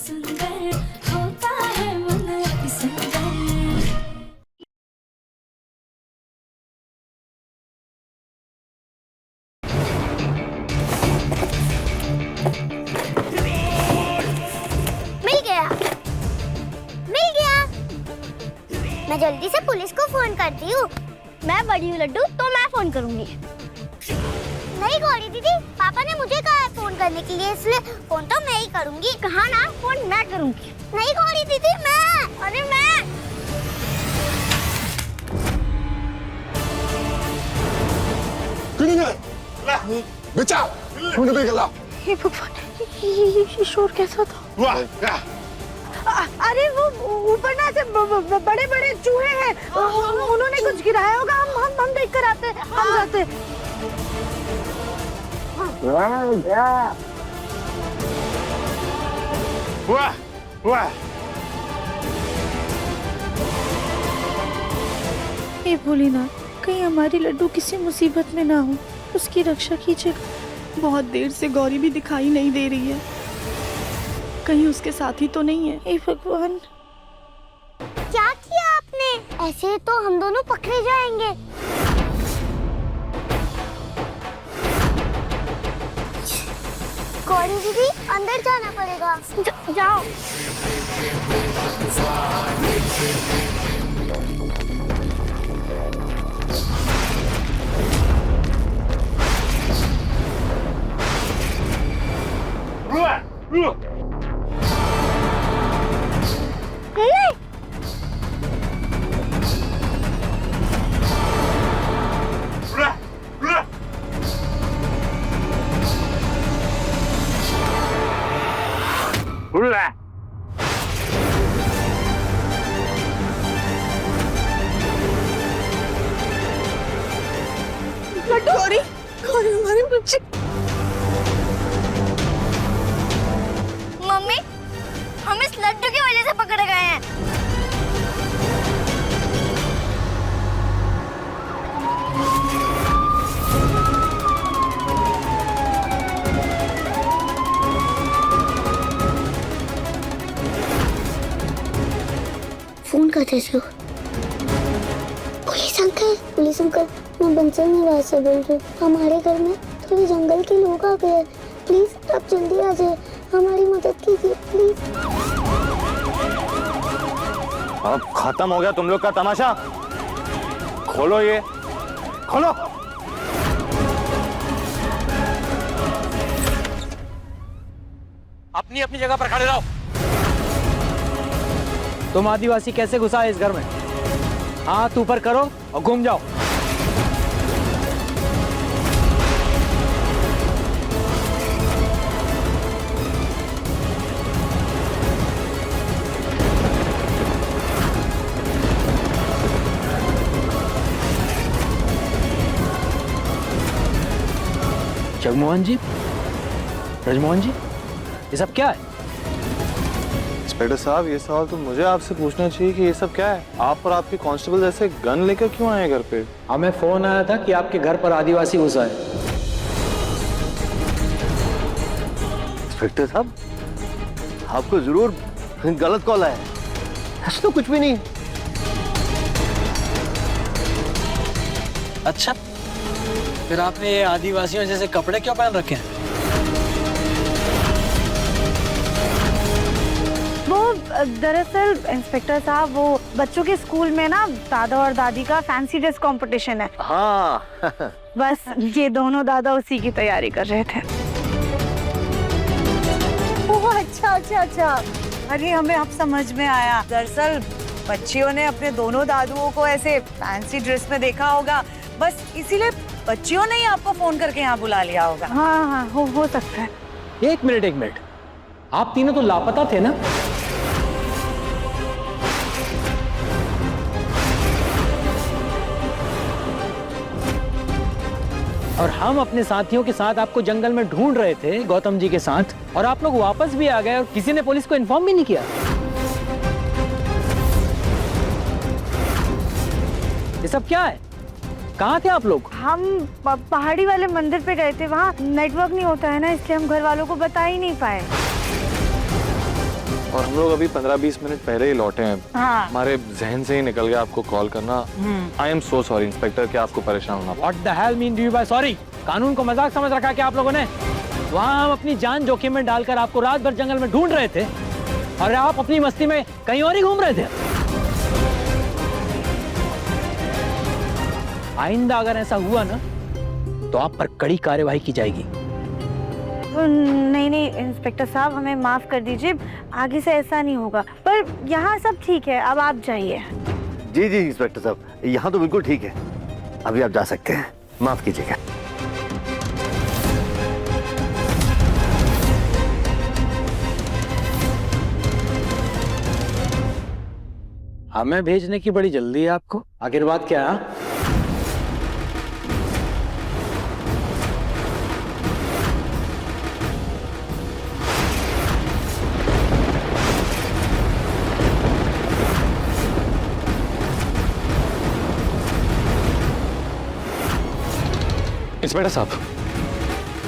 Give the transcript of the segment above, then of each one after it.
सुंदर होता है मन अति सुंदर। मिल गया, मिल गया। मैं जल्दी से पुलिस को फोन करती हूँ। मैं बड़ी हूँ लड्डू, तो मैं फोन करूँगी। नहीं गौरी दीदी, पापा ने मुझे कहा है फोन करने के लिए, इसलिए फोन तो मैं ही करूँगी। कहा ना, फोन मैं करूँगी। नहीं गौरी दीदी, मैं। अरे मैं। बचा, मुझे देख ला। हे भगवान, ये शोर कैसा था? वाह, अरे वो ऊपर ना ऐसे बड़े बड़े चूहे हैं, उन्होंने कुछ गिराया होगा। हम देख कर आते हैं, हम जाते। वाह, वाह। हे भोलेनाथ, कहीं हमारी लड्डू किसी मुसीबत में ना हो, उसकी रक्षा कीजिएगा। बहुत देर से गौरी भी दिखाई नहीं दे रही है, कहीं उसके साथी तो नहीं है। हे भगवान, क्या किया आपने? ऐसे तो हम दोनों पकड़े जाएंगे। गौरी दीदी, अंदर जाना पड़ेगा। जाओ। लड्डू, गौरी, गौरी हमारे बच्चे। मम्मी, हम इस लड्डू की वजह से पकड़े गए हैं। फोन करते थे। पुलिस अंकल, मैं बंसल निवास से बोल रही हूँ। हमारे घर में थोड़े जंगल के लोग आ गए। प्लीज आप जल्दी आ जाए, हमारी मदद कीजिए प्लीज। अब खत्म हो गया तुम लोग का तमाशा। खोलो ये, खोलो। अपनी अपनी जगह पर खड़े रहो। तुम आदिवासी कैसे घुसा है इस घर में? हाथ ऊपर करो और घूम जाओ। जगमोहन जी, ब्रजमोहन जी, ये सब क्या है? इंस्पेक्टर साहब, ये सवाल तो मुझे आपसे पूछना चाहिए कि ये सब क्या है। आप और आपके कांस्टेबल जैसे गन लेकर क्यों आए घर पे? हमें फोन आया था कि आपके घर पर आदिवासी घुसा है। इंस्पेक्टर साहब, आपको जरूर गलत कॉल आया है। ऐसा तो कुछ भी नहीं। अच्छा, फिर आपने ये आदिवासियों जैसे कपड़े क्यों पहन रखे हैं? दरअसल इंस्पेक्टर साहब, वो बच्चों के स्कूल में ना दादा और दादी का फैंसी ड्रेस कंपटीशन है। हाँ। बस ये दोनों दादा उसी की तैयारी कर रहे थे। ओह अच्छा अच्छा अच्छा, अरे हमें अब समझ में आया। दरअसल बच्चियों ने अपने दोनों दादुओं को ऐसे फैंसी ड्रेस में देखा होगा, बस इसीलिए बच्चियों ने ही आपको फोन करके यहाँ बुला लिया होगा। हाँ हाँ, हो सकता है। एक मिनट, आप तीनों तो लापता थे ना? और हम अपने साथियों के साथ आपको जंगल में ढूंढ रहे थे, गौतम जी के साथ, और आप लोग वापस भी आ गए और किसी ने पुलिस को इन्फॉर्म भी नहीं किया। ये सब क्या है? कहाँ थे आप लोग? हम पहाड़ी वाले मंदिर पे गए थे, वहाँ नेटवर्क नहीं होता है ना, इसलिए हम घर वालों को बता ही नहीं पाए। और हम लोग अभी 15-20 मिनट पहले ही लौटे हैं। हाँ। हमारे जहन से ही निकल गया आपको कॉल करना। I am so sorry inspector कि आपको परेशान होना पड़ा। What the hell mean do you by sorry? कानून को मजाक समझ रखा क्या आप लोगों ने? वहाँ हम अपनी जान जोखिम में डालकर आपको रात भर जंगल में ढूंढ रहे थे और आप अपनी मस्ती में कहीं और ही घूम रहे थे। आइंदा अगर ऐसा हुआ ना तो आप पर कड़ी कार्यवाही की जाएगी। नहीं नहीं इंस्पेक्टर साहब, हमें माफ कर दीजिए, आगे से ऐसा नहीं होगा। पर यहाँ सब ठीक है, अब आप जाइए। जी जी इंस्पेक्टर साहब, यहाँ तो बिल्कुल ठीक है, अभी आप जा सकते हैं, माफ कीजिएगा। हमें भेजने की बड़ी जल्दी है आपको, आखिर बात क्या है? इंस्पेक्टर साहब,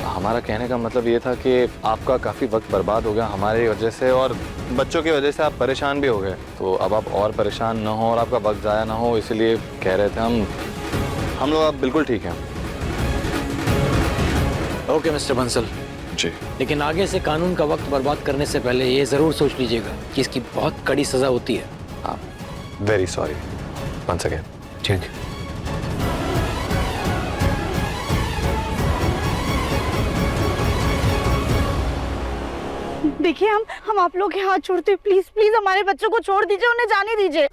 हमारा कहने का मतलब ये था कि आपका काफ़ी वक्त बर्बाद हो गया हमारी वजह से और बच्चों की वजह से आप परेशान भी हो गए। तो अब आप और परेशान ना हो और आपका वक्त ज़ाया ना हो, इसलिए कह रहे थे हम लोग अब बिल्कुल ठीक हैं। Okay mister Bansal ji. लेकिन आगे से कानून का वक्त बर्बाद करने से पहले ये जरूर सोच लीजिएगा कि इसकी बहुत कड़ी सजा होती है। हाँ, वेरी सॉरी वंस अगेन। ठीक। देखिए हम आप लोग के हाथ छोड़ते, प्लीज प्लीज हमारे बच्चों को छोड़ दीजिए, उन्हें जाने दीजिए।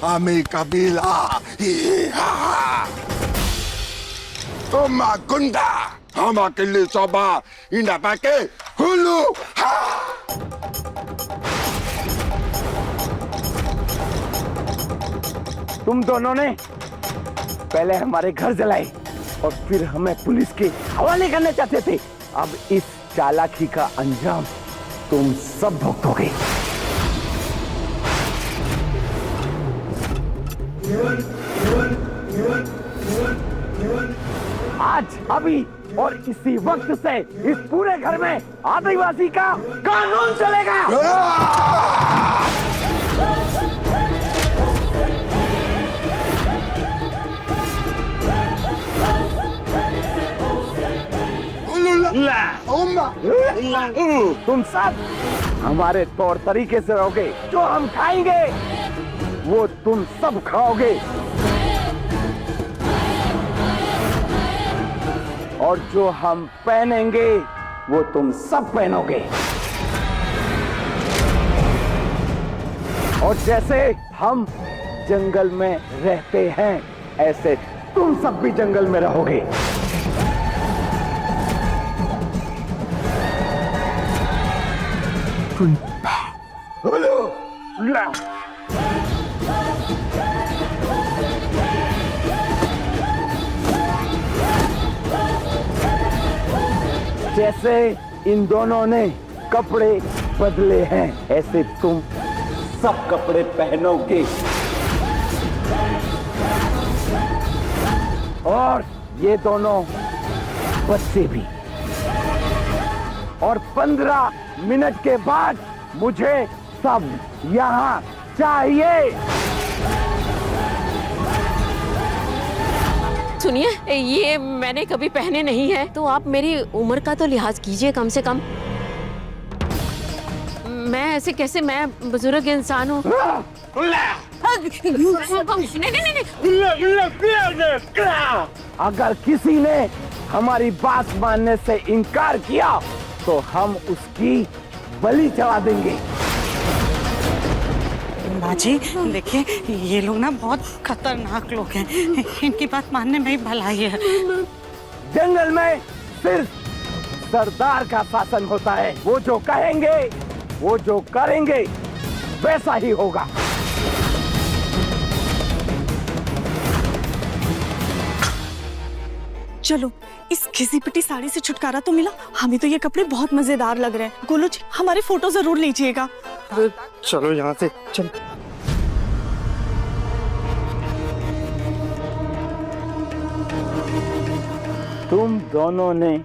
Ami kabila, Toma gunda, Hama kili soba, Ina pake, Hulu. तुम दोनों ने पहले हमारे घर जलाए और फिर हमें पुलिस के हवाले करना चाहते थे। अब इस चालाकी का अंजाम तुम सब भुगतोगे। आज अभी और इसी वक्त से इस पूरे घर में आदिवासी का कानून चलेगा। तुम सब हमारे तौर तरीके से रहोगे, जो हम खाएंगे वो तुम सब खाओगे और जो हम पहनेंगे वो तुम सब पहनोगे। और जैसे हम जंगल में रहते हैं ऐसे तुम सब भी जंगल में रहोगे। जैसे इन दोनों ने कपड़े बदले हैं ऐसे तुम सब कपड़े पहनोगे और ये दोनों बच्चे भी। और 15 मिनट के बाद मुझे सब यहाँ चाहिए। सुनिए, ये मैंने कभी पहने नहीं है, तो आप मेरी उम्र का तो लिहाज कीजिए कम से कम। मैं ऐसे कैसे, मैं बुजुर्ग इंसान हूँ। अगर किसी ने हमारी बात मानने से इनकार किया तो हम उसकी बलि चढ़ा देंगे। बाजी देखिए, ये लोग ना बहुत खतरनाक लोग हैं, इनकी बात मानने में ही भलाई है। जंगल में सिर्फ सरदार का शासन होता है, वो जो कहेंगे वो जो करेंगे वैसा ही होगा। चलो, इस घिसी पिटी साड़ी से छुटकारा तो मिला। हमें तो ये कपड़े बहुत मजेदार लग रहे हैं। गोलू जी, हमारी फोटो जरूर लीजिएगा। चलो यहाँ से चलो। तुम दोनों ने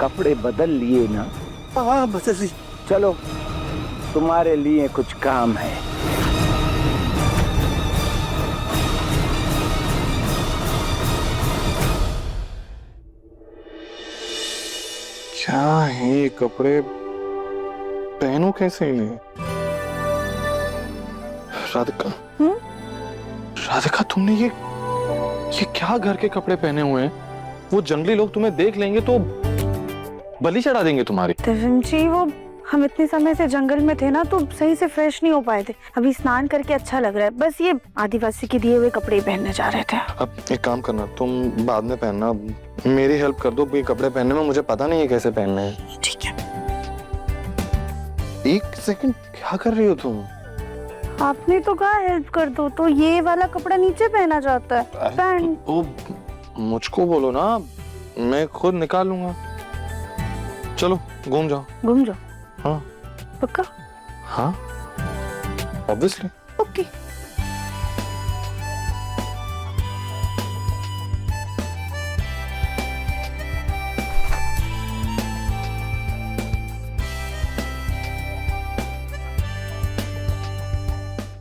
कपड़े बदल लिए ना? हाँ बस ऐसी। चलो, तुम्हारे लिए कुछ काम है। क्या है ये कपड़े, पहनूं कैसे इन्हें? राधिका, राधिका तुमने ये क्या घर के कपड़े पहने हुए हैं? वो जंगली लोग तुम्हें देख लेंगे तो बलि चढ़ा देंगे तुम्हारी। देवम जी, वो हम इतने समय से जंगल में थे ना, तो सही से फ्रेश नहीं हो पाए थे। अभी स्नान करके अच्छा लग रहा है। बस ये आदिवासी के दिए हुए कपड़े पहनने जा रहे थे। अब एक काम करना, तुम बाद में पहनना, मेरी हेल्प कर दो। ये कपड़े पहनने में मुझे पता नहीं है कैसे पहनने हैं। ठीक है। एक सेकंड, क्या कर रही हो तुम? आपने तो कहा हेल्प कर दो, तो ये वाला कपड़ा नीचे पहना जाता है। पहन। ओ, मुझको बोलो ना, मैं खुद निकाल लूंगा। चलो घूम जाओ। घूम जाओ? हाँ। पक्का? हाँ, ऑब्वियसली। ओके।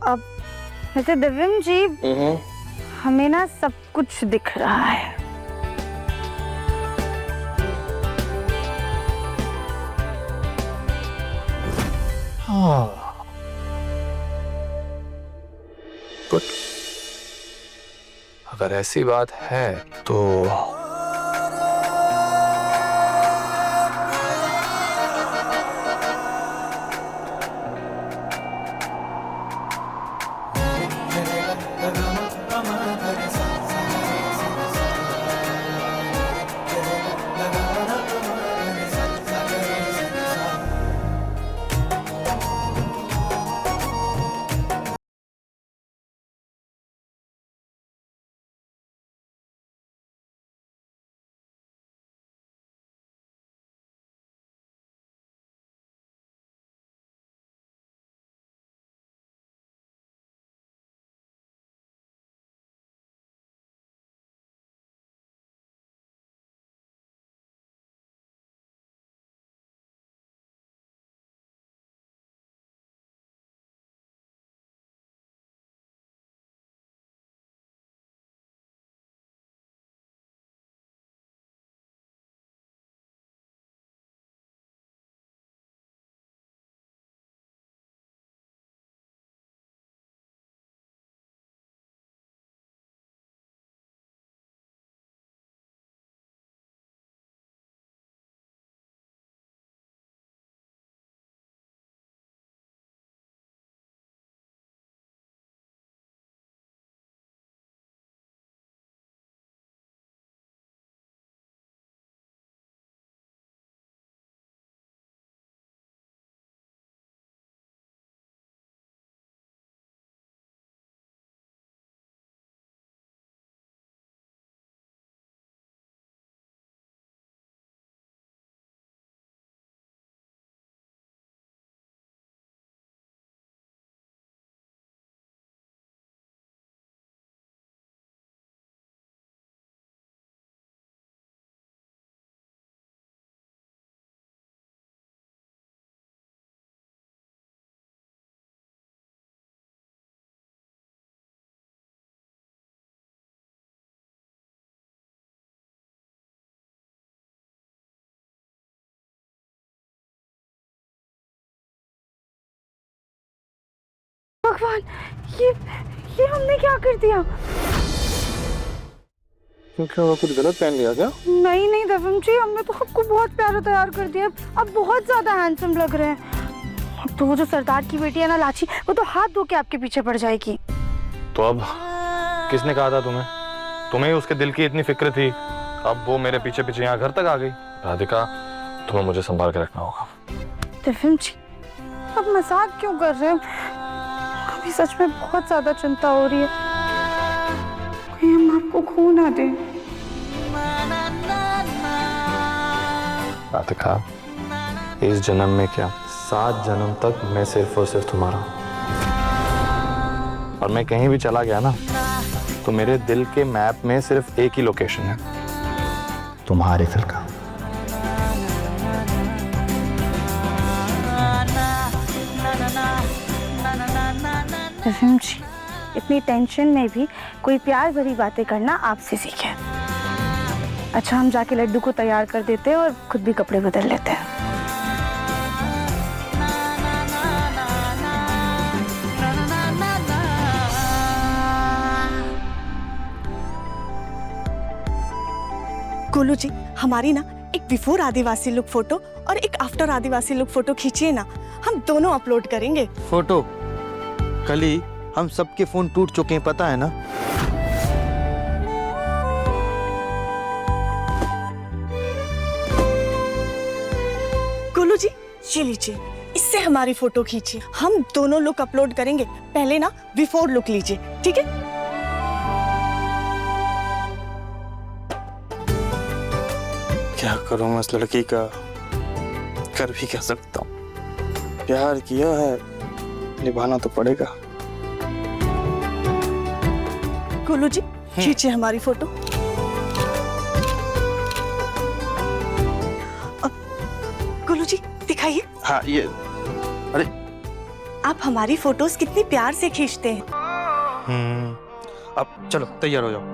अब वैसे दिव्यम जी, हमें ना सब कुछ दिख रहा है। गुड। अगर ऐसी बात है तो भगवान, ये हमने क्या कर दिया? क्या कुछ गलत पहन लिया क्या? नहीं नहीं दिव्यम जी, हमने तो आपको बहुत प्यारा तैयार कर दिया। अब बहुत ज्यादा हैंडसम लग रहे हैं। तो वो जो सरदार की बेटी है ना लाची, वो तो हाथ धो के आपके पीछे पड़ जाएगी। तो अब किसने कहा था तुम्हें? तुम्हें उसके दिल की इतनी फिक्र थी, अब वो मेरे पीछे पीछे यहाँ घर तक आ गई। राधिका, तुम्हें मुझे संभाल के रखना होगा। दिव्यम जी, आप मजाक क्यों कर रहे हो? अभी सच में बहुत ज्यादा चिंता हो रही है, कहीं हम आपको खो ना दें। राधिका, इस जन्म में क्या 7 जन्म तक मैं सिर्फ और सिर्फ तुम्हारा हूं। और मैं कहीं भी चला गया ना तो मेरे दिल के मैप में सिर्फ एक ही लोकेशन है, तुम्हारे दिल का। रहीम जी, इतनी टेंशन में भी कोई प्यार भरी बातें करना आपसे सीखे। अच्छा, हम जाके लड्डू को तैयार कर देते हैं और खुद भी कपड़े बदल लेते हैं। गोलू जी, हमारी ना एक बिफोर आदिवासी लुक फोटो और एक आफ्टर आदिवासी लुक फोटो खींचिए ना, हम दोनों अपलोड करेंगे। फोटो? कल ही हम सबके फोन टूट चुके हैं, पता है ना? गोलू जी, ये लीजिए, इससे हमारी फोटो खींचिए, हम दोनों लुक अपलोड करेंगे। पहले ना बिफोर लुक लीजिए, ठीक है? क्या करूं मैं इस लड़की का, कर भी क्या सकता हूँ? प्यार किया है, निभाना तो पड़ेगा। गोलू जी, खींचिए हमारी फोटो। गोलू जी, दिखाइए। हाँ, ये अरे आप हमारी फोटोज कितनी प्यार से खींचते हैं। अब चलो तैयार हो जाओ।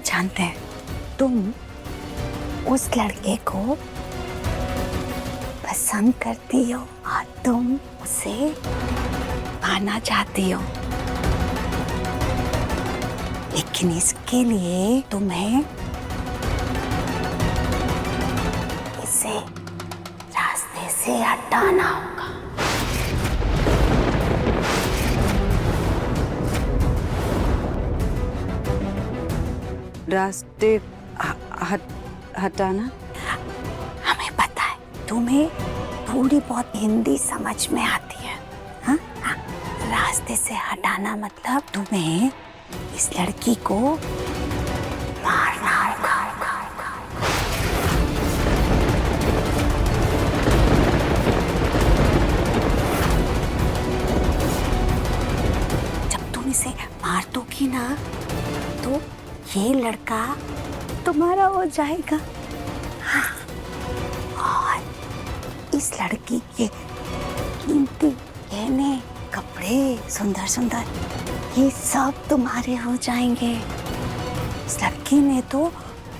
जानते हैं, तुम उस लड़के को पसंद करती हो और तुम उसे पाना चाहती हो, लेकिन इसके लिए तुम्हें इसे रास्ते से हटाना होगा। रास्ते हटाना? हमें पता है तुम्हें थोड़ी बहुत हिंदी समझ में आती है, हाँ? रास्ते से हटाना मतलब तुम्हें इस लड़की को मारना होगा। जब तुम इसे मार दोगी ना तो ये लड़का तुम्हारा हो जाएगा, हाँ। और इस लड़की के कीमती गहने, कपड़े, सुंदर सुंदर, ये सब तुम्हारे हो जाएंगे। इस लड़की ने तो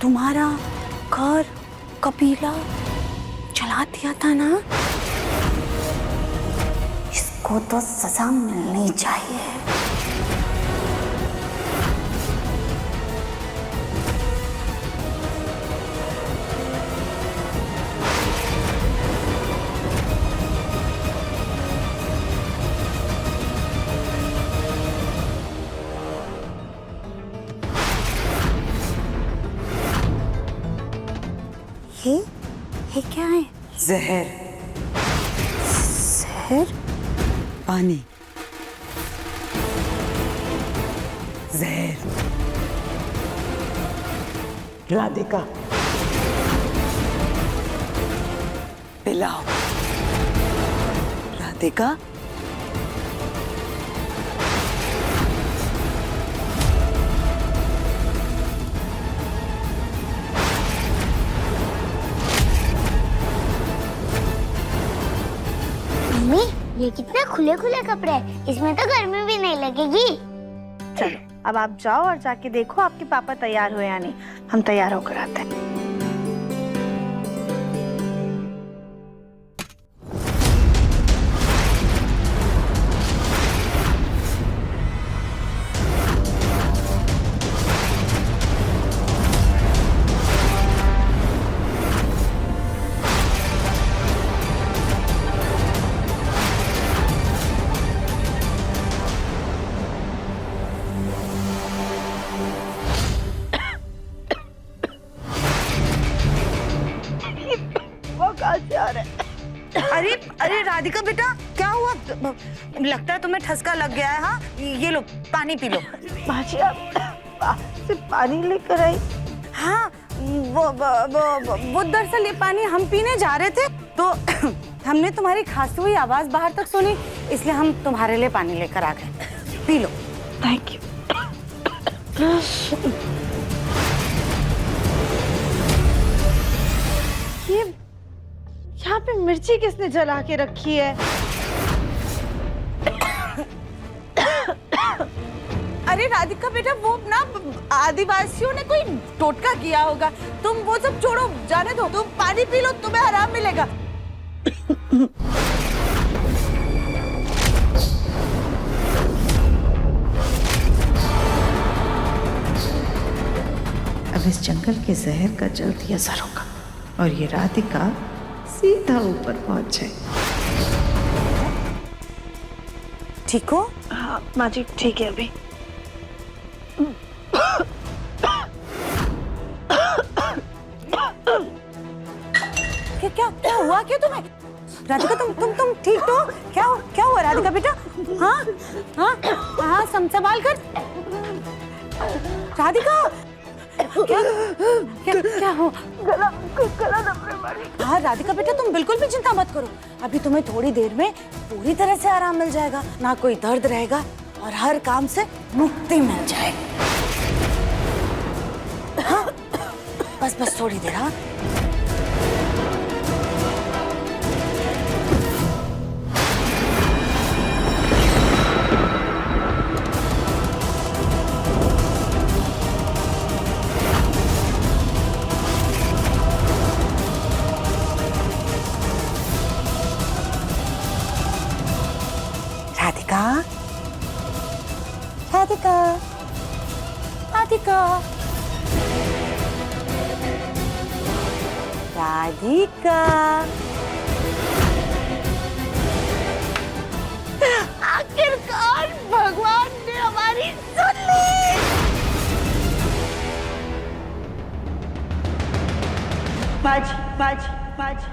तुम्हारा घर, कबीला जला दिया था ना, इसको तो सजा मिलनी चाहिए। ये क्या है? जहर। जहर? पानी। जहर। राधिका, पिलाओ। राधिका, ये कितने खुले खुले कपड़े हैं, इसमें तो गर्मी भी नहीं लगेगी। चलो अब आप जाओ और जाके देखो आपके पापा तैयार हो या नहीं, हम तैयार होकर आते हैं। राधिका बेटा क्या हुआ? लगता है तुम्हें ठसका लग गया है। हाँ ये लो पानी पी लो। माँ जी आप सिर्फ पानी लेकर आई। हाँ वो दरअसल ये पानी हम पीने जा रहे थे तो हमने तुम्हारी खांसती हुई आवाज बाहर तक सुनी, इसलिए हम तुम्हारे लिए पानी लेकर आ गए। P low. Thank you. ये यहाँ पे मिर्ची किसने जला के रखी है? अरे राधिका बेटा वो ना आदिवासियों ने कोई टोटका किया होगा, तुम वो सब छोड़ो, जाने दो, तुम पानी पी लो, तुम्हें आराम मिलेगा। अब इस जंगल के जहर का जल्दी असर होगा और ये राधिका सीधा ऊपर पहुंच जाए। ठीक हो? हाँ माँ जी ठीक है अभी। क्या हुआ क्या तुम्हें? राधिका तुम ठीक तो? क्या हुआ राधिका बेटा? हाँ हाँ हाँ संभाल कर। राधिका क्या हो? गला दबने वाली। हाँ राधिका बेटा तुम बिल्कुल भी चिंता मत करो, अभी तुम्हें थोड़ी देर में पूरी तरह से आराम मिल जाएगा, ना कोई दर्द रहेगा और हर काम से मुक्ति मिल जाएगी। हाँ बस थोड़ी देर। हाँ राधिका आखिरकार भगवान ने हमारी सुन ली। बाजी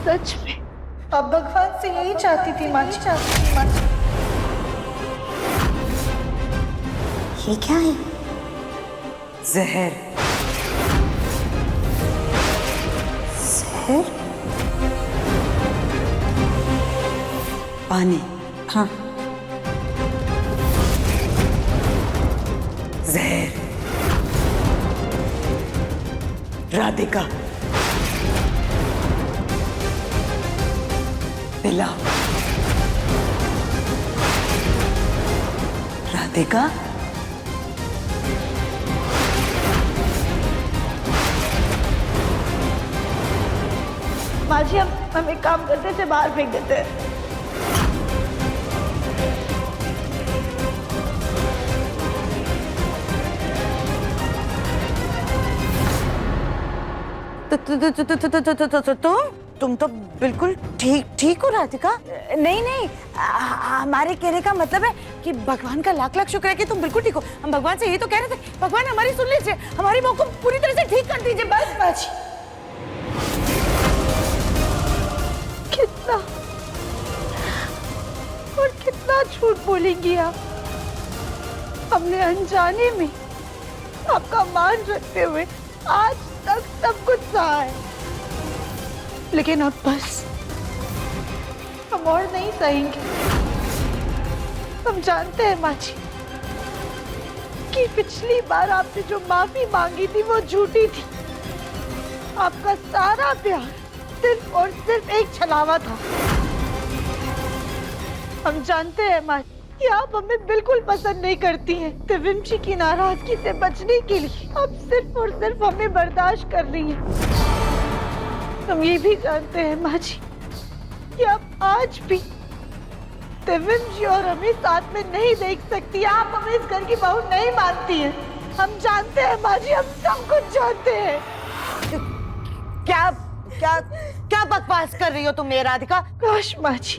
सच में अब भगवान से यही चाहती थी माँ जी। ये क्या है? जहर। जहर? पानी। हाँ जहर। राधिका पिला। राधिका माँ जी हम एक काम करते थे, बाहर फेंक देते हैं। तुम तो बिल्कुल ठीक हो राधिका। नहीं हमारे कहने का मतलब है कि भगवान का लाख लाख शुक्र है कि तुम बिल्कुल ठीक हो। हम भगवान से यही तो कह रहे थे, भगवान हमारी सुन लीजिए, हमारी बहू को पूरी तरह से ठीक कर दीजिए बस। बाजी कितना और कितना झूठ बोलेंगी आप? हमने अनजाने में आपका मान रखते हुए आज तक सब कुछ सहा है, लेकिन अब बस हम और नहीं सहेंगे। हम जानते हैं माँ जी कि पिछली बार आपने जो माफी मांगी थी वो झूठी थी। आपका सारा प्यार सिर्फ और सिर्फ एक छलावा था। हम जानते हैं माँ कि आप हमें बिल्कुल पसंद नहीं करती हैं। तिविम जी की नाराजगी से बचने के लिए आप सिर्फ और सिर्फ हमें बर्दाश्त कर रही हैं। हम ये भी जानते हैं माँ जी कि आप आज भी तिविम जी और हमें साथ में नहीं देख सकती। आप हमें इस घर की बहू नहीं मानती हैं। हम जानते हैं माँ जी, हम सब कुछ जानते हैं। क्या क्या बकवास कर रही हो तुम ये राधिका? काश माँ जी,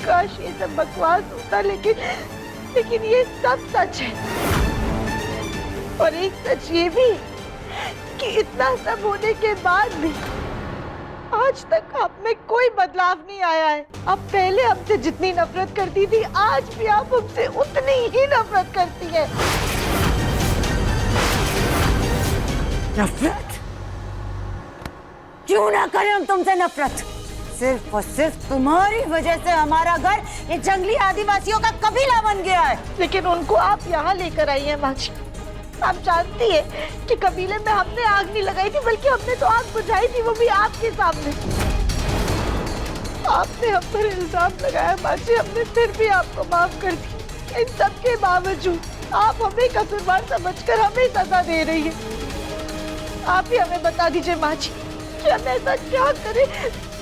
काश ये सब बकवास होता, लेकिन ये सब सच है। और एक सच ये भी कि इतना सब होने के बाद भी आज तक आप में कोई बदलाव नहीं आया है। आप पहले हमसे जितनी नफरत करती थी, आज भी आप हमसे उतनी ही नफरत करती है। नफरत? क्यों ना करें हम तुमसे नफरत? सिर्फ और सिर्फ तुम्हारी वजह से हमारा घर ये जंगली आदिवासियों का कबीला बन गया है। लेकिन उनको आप यहाँ लेकर आई हैं माँ जी। आप जानती है कि कबीले में हमने आग नहीं लगाई थी, बल्कि हमने तो आग बुझाई थी, वो भी आपके सामने। आपने हम पर इल्जाम लगाया माँ जी, हमने फिर भी आपको माफ कर दी। इन सब के बावजूद आप हमें कसूरवार समझकर हमें सजा दे रही है। आप ही हमें बता दीजिए माँ जी कि हम ऐसा क्या करें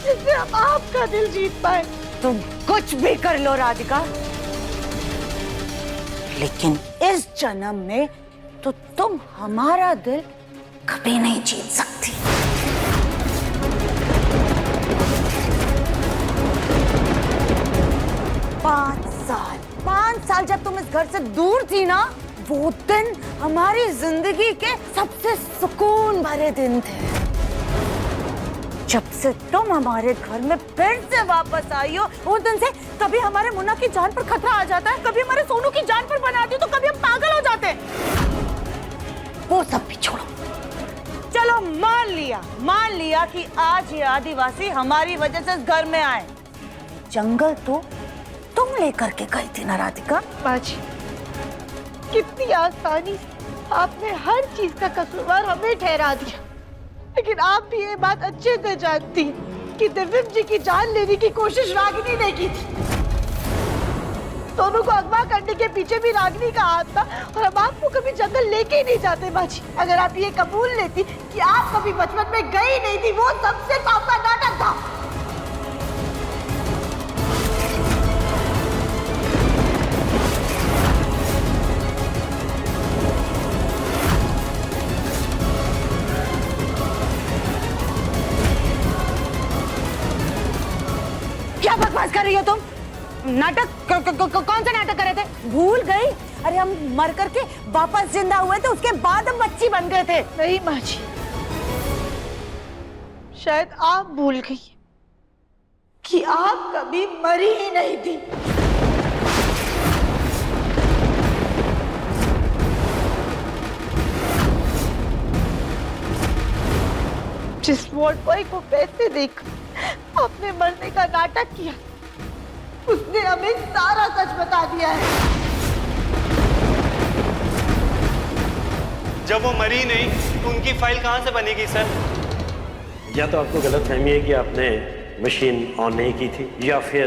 जिससे हम आपका दिल जीत पाए। तुम कुछ भी कर लो राधिका, लेकिन इस जन्म में तो तुम हमारा दिल कभी नहीं जीत सकती। पाँच साल जब तुम इस घर से दूर थी ना, वो दिन हमारी जिंदगी के सबसे सुकून भरे दिन थे। जब से तुम हमारे घर में फिर से वापस आई हो, उस दिन से कभी हमारे मुन्ना की जान पर खतरा आ जाता है, कभी हमारे सोनू की जान पर बनाती हो, तो कभी हम पागल हो जाते हैं। वो सब भी छोड़ो, चलो मान लिया कि आज ये आदिवासी हमारी वजह से इस घर में आए। जंगल तो तुम लेकर के गई थी ना राधिका? बाजी, कितनी आसानी से आपने हर चीज का कसूरवार हमें ठहरा दिया, लेकिन आप भी ये बात अच्छे से जानती हैं कि दिव्यम जी की जान लेने की कोशिश रागिनी ने की थी। दोनों को अगवा करने के पीछे भी रागिनी का हाथ था, और हम आपको कभी जंगल लेके ही नहीं जाते बाजी। अगर आप ये कबूल लेती कि आप कभी बचपन में गई नहीं थी, वो सब सिर्फ आपका नाटक था। क्या बकवास कर रही हो तुम? नाटक? कौन सा नाटक कर रहे थे? भूल गई? अरे हम मर करके वापस जिंदा हुए थे, उसके बाद हम बच्ची बन गए थे। नहीं माँ जी, शायद आप भूल गई कि आप कभी मरी ही नहीं थी। जिस वॉर्ड बॉय को पैसे देकर आपने मरने का नाटक किया, उसने हमें सारा सच बता दिया है। जब वो मरी नहीं तो उनकी फाइल कहाँ से बनेगी सर? या तो आपको गलतफहमी है कि आपने मशीन ऑन नहीं की थी, या फिर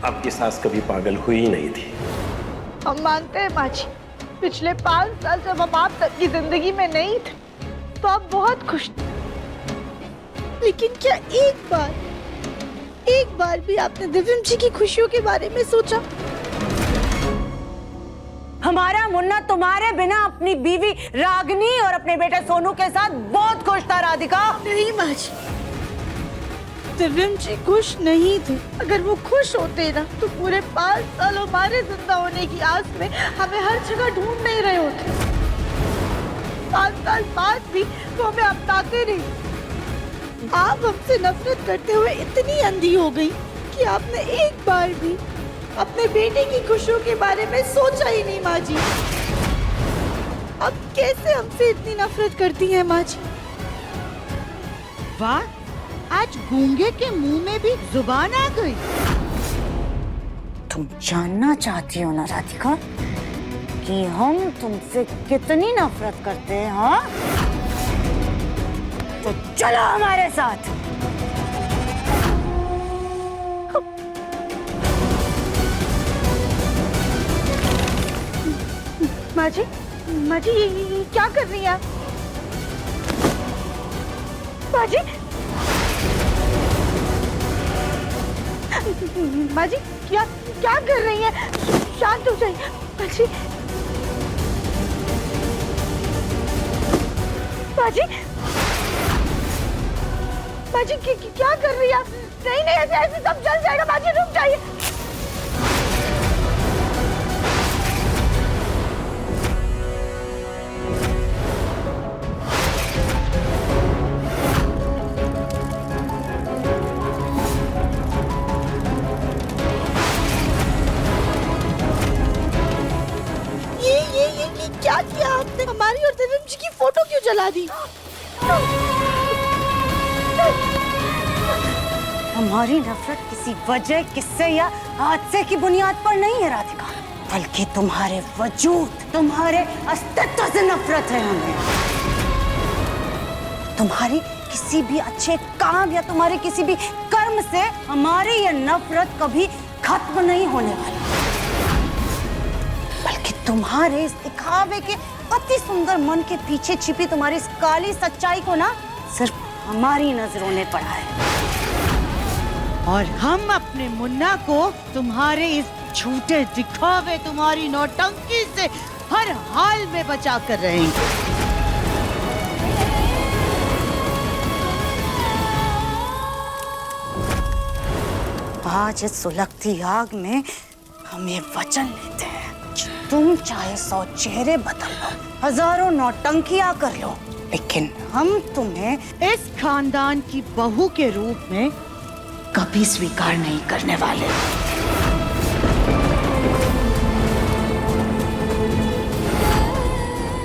आपकी सास कभी पागल हुई ही नहीं थी। हम मानते हैं माँ जी, पिछले 5 साल जब हम आप तक की जिंदगी में नहीं थे तो आप बहुत खुश थे, लेकिन क्या एक बार भी आपने दिव्यम जी की खुशियों के बारे में सोचा? हमारा मुन्ना तुम्हारे बिना अपनी बीवी रागिनी और अपने बेटे सोनू के साथ बहुत खुश था राधिका। नहीं माँ जी, दिव्यम जी खुश नहीं थे। अगर वो खुश होते ना तो पूरे 5 साल हमारे जिंदा होने की आस में हमें हर जगह ढूंढ नहीं रहे होते। 5 साल बाद भी वो हमें अपनाते नहीं। आप हमसे नफरत करते हुए इतनी अंधी हो गई कि आपने एक बार भी अपने बेटे की खुशियों के बारे में सोचा ही नहीं माँ जी। अब कैसे हमसे इतनी नफरत करती हैं माँ जी? वाह, आज गूंगे के मुंह में भी जुबान आ गई। तुम जानना चाहती हो ना राधिका कि हम तुमसे कितनी नफरत करते हैं? हाँ, तो चलो हमारे साथ। माँ जी ये क्या कर रही हैं आप? माँ जी, माँ जी क्या कर रही हैं? शांत हो जाइए माँ जी। माँ जी, बाजी क्या कर रही है? नहीं नहीं, ऐसे ऐसे सब जल जाएगा बाजी, रुक जाइए। ये क्या किया आपने? हमारी और देवम जी की फोटो क्यों जला दी? हमारी नफरत किसी वजह, किस्से या हादसे की बुनियाद पर नहीं है राधिका, बल्कि तुम्हारे वजूद, तुम्हारे अस्तित्व से नफरत है हमें। तुम्हारी किसी भी अच्छे काम या तुम्हारे किसी भी कर्म से हमारी ये नफरत कभी खत्म नहीं होने वाली, बल्कि तुम्हारे इस दिखावे के अति सुंदर मन के पीछे छिपी तुम्हारी इस काली सच्चाई को ना सिर्फ हमारी नजरों ने पढ़ा है। और हम अपने मुन्ना को तुम्हारे इस झूठे दिखावे, तुम्हारी नौटंकी से हर हाल में बचा कर रहेंगे। आज इस सुलगती आग में हम ये वचन लेते हैं, तुम चाहे 100 चेहरे बदल लो, हजारों नौटंकियां कर लो, लेकिन हम तुम्हें इस खानदान की बहू के रूप में कभी स्वीकार नहीं करने वाले।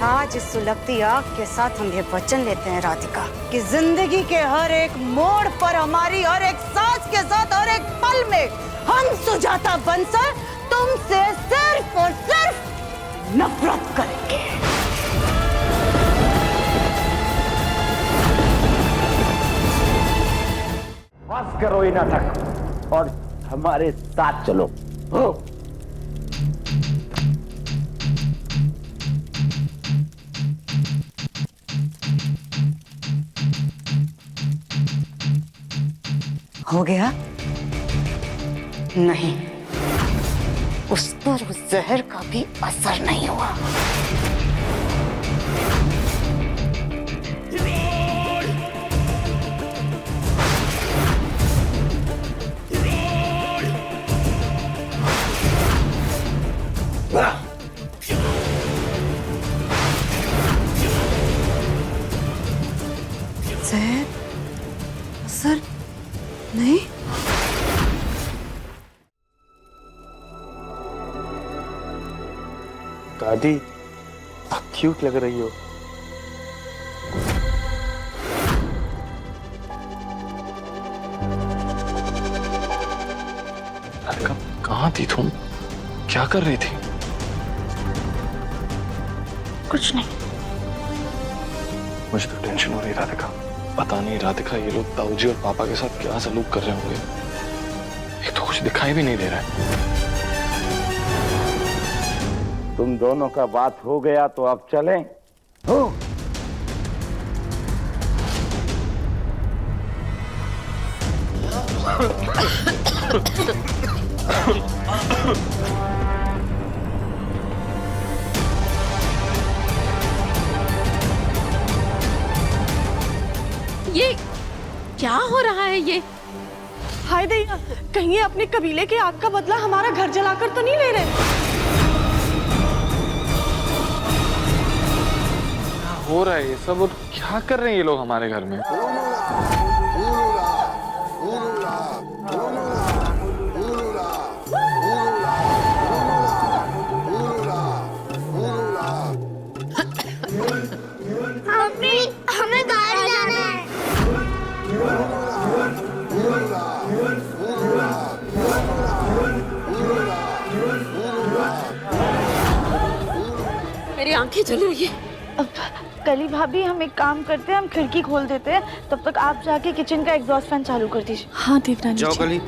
आज इस सुलगती आग के साथ हम ये वचन लेते हैं राधिका कि जिंदगी के हर एक मोड़ पर, हमारी हर एक सांस के साथ, हर एक पल में हम सुजाता बंसल तुमसे सिर्फ और सिर्फ नफरत करेंगे। बस करो ये नाटक और हमारे साथ चलो। हो गया? नहीं, उस पर उस जहर का भी असर नहीं हुआ। जहर असर नहीं? दादी, आप क्यूट लग रही हो। राधिका, कहाँ थी तुम? क्या कर रही थी? कुछ नहीं। मुझे तो टेंशन हो रही राधिका। पता नहीं राधिका, ये लोग ताऊजी और पापा के साथ क्या सलूक कर रहे होंगे। एक तो कुछ दिखाई भी नहीं दे रहा है। तुम दोनों का बात हो गया तो अब चलें? हो ये क्या हो रहा है? ये हाय दैया, कहीं ये अपने कबीले के आग का बदला हमारा घर जलाकर तो नहीं ले रहे? हो रहा है ये सब, और क्या कर रहे हैं ये लोग हमारे घर में? हमें बाहर जाना है। मेरी आंखें जल रही है। कली भाभी, हम एक काम करते हैं, हम खिड़की खोल देते हैं, तब तक आप जाके किचन का एग्जॉस्ट फैन चालू कर दीजिए। हाँ देवरानी जी। जाओ कली।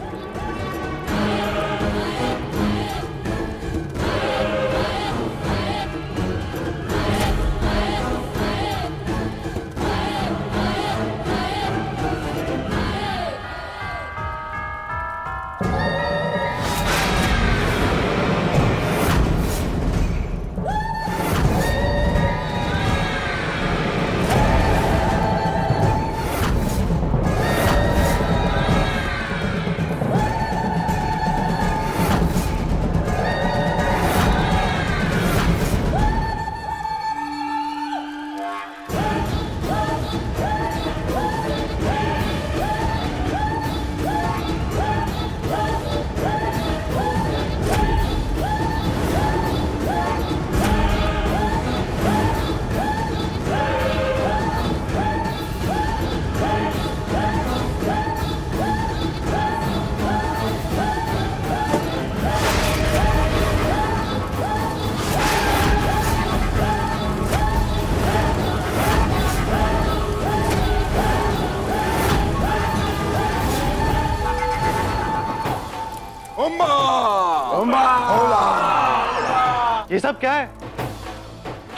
ये सब क्या है?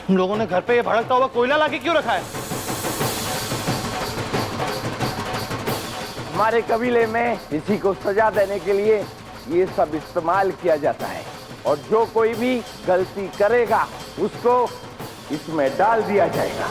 तुम लोगों ने घर पे ये भड़कता हुआ कोयला लाके क्यों रखा है? हमारे कबीले में किसी को सजा देने के लिए ये सब इस्तेमाल किया जाता है, और जो कोई भी गलती करेगा उसको इसमें डाल दिया जाएगा।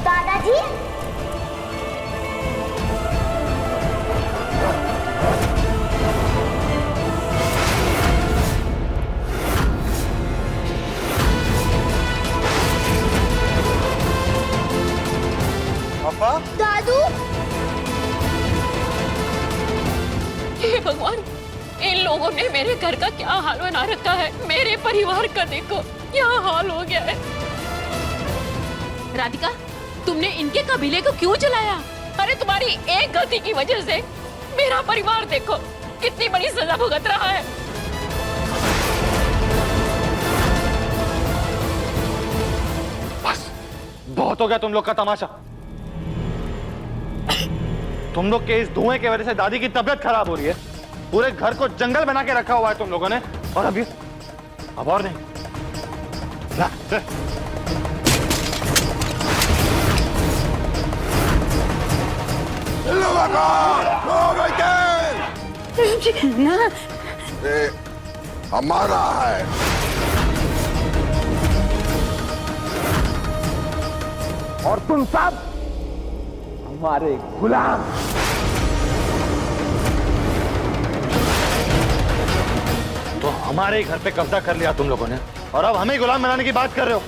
दादाजी, पापा, दादू, हे भगवान, इन लोगों ने मेरे घर का क्या हाल बना रखा है। मेरे परिवार का देखो क्या हाल हो गया है। राधिका, तुमने इनके कबीले को क्यों जलाया? अरे तुम्हारी एक गलती की वजह से मेरा परिवार देखो कितनी बड़ी सजा भुगत रहा है। बस बहुत हो गया तुम लोग का तमाशा। तुम लोग के इस धुएं की वजह से दादी की तबीयत खराब हो रही है। पूरे घर को जंगल बना के रखा हुआ है तुम लोगों ने, और अभी अब और नहीं। ला, ले। ये हमारा है। और तुम सब हमारे गुलाम। तो हमारे घर पे कब्जा कर लिया तुम लोगों ने, और अब हमें गुलाम बनाने की बात कर रहे हो।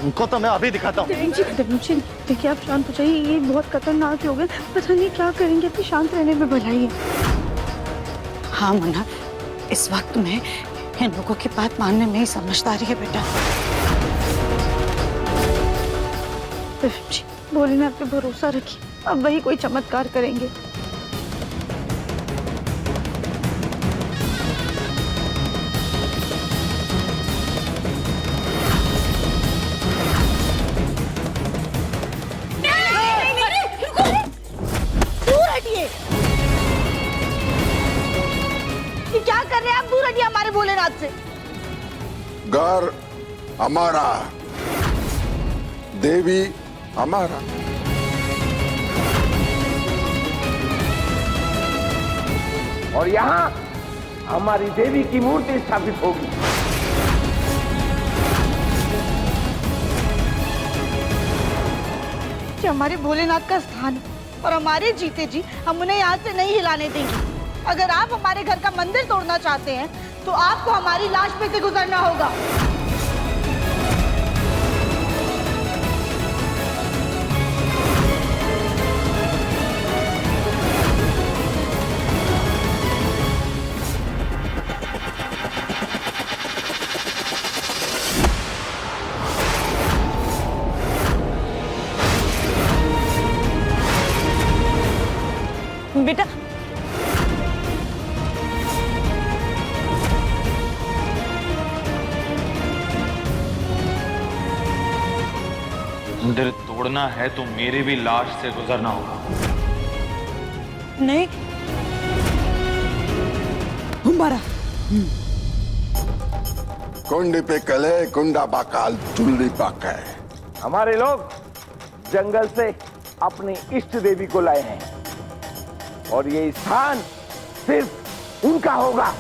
उनको तो मैं अभी दिखाता हूँ। देखिए, आप शांत हो जाइए। ये बहुत खतरनाक लोग हैं, पता नहीं क्या करेंगे। अपनी शांत रहने में भलाई है। हाँ मुन्ना, इस वक्त में इन लोगों की बात मानने में ही समझदारी है बेटा। जी, भोलेनाथ पे भरोसा रखिए, अब वही कोई चमत्कार करेंगे। दूर हटिए। ये क्या कर रहे हैं आप? दूर हटिए हमारे भोलेनाथ से। घर हमारा, देवी हमारा। और यहाँ हमारी देवी की मूर्ति स्थापित होगी। ये हमारे भोलेनाथ का स्थान है, और हमारे जीते जी हम उन्हें यहाँ से नहीं हिलाने देंगे। अगर आप हमारे घर का मंदिर तोड़ना चाहते हैं तो आपको हमारी लाश पे से गुजरना होगा। बेटा, मंदिर तोड़ना है तो मेरी भी लाश से गुजरना होगा। नहीं, हमारा कुंडी पे कले कुंडा बाकाल चुल्ली पाका है। हमारे लोग जंगल से अपनी इष्ट देवी को लाए हैं, और ये स्थान सिर्फ उनका होगा।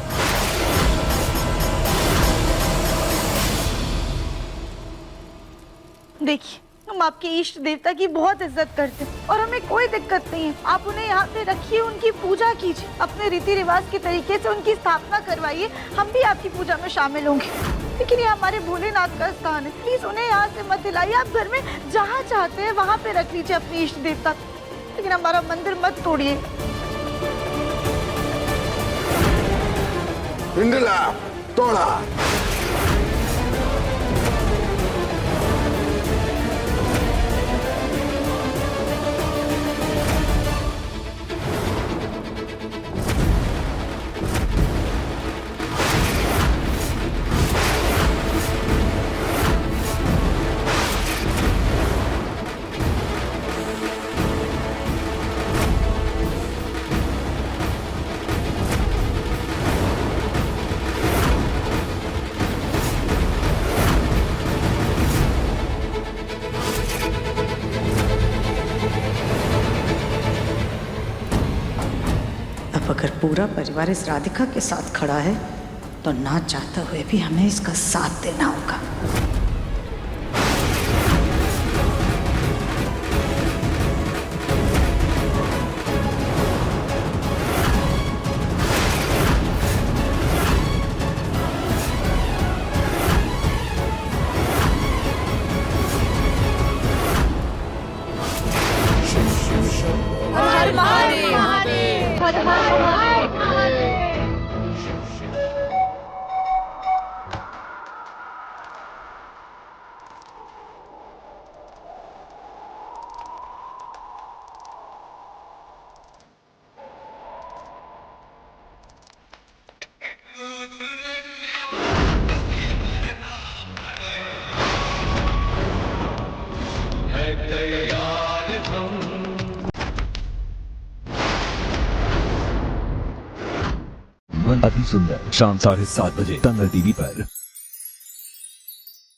देखिए, हम आपके इष्ट देवता की बहुत इज्जत करते हैं और हमें कोई दिक्कत नहीं है। आप उन्हें यहाँ पे रखिए, उनकी पूजा कीजिए, अपने रीति रिवाज के तरीके से उनकी स्थापना करवाइए। हम भी आपकी पूजा में शामिल होंगे, लेकिन ये हमारे भोलेनाथ का स्थान है। प्लीज उन्हें यहाँ से मत हिलाइए। आप घर में जहाँ चाहते हैं वहाँ पे रख लीजिए अपनी इष्ट देवता, लेकिन हमारा मंदिर मत तोड़िए। पिंडला तोड़ा। पूरा परिवार इस राधिका के साथ खड़ा है तो ना चाहते हुए भी हमें इसका साथ देना होगा। अति सुंदर शाम 7:30 बजे तंगल टीवी पर।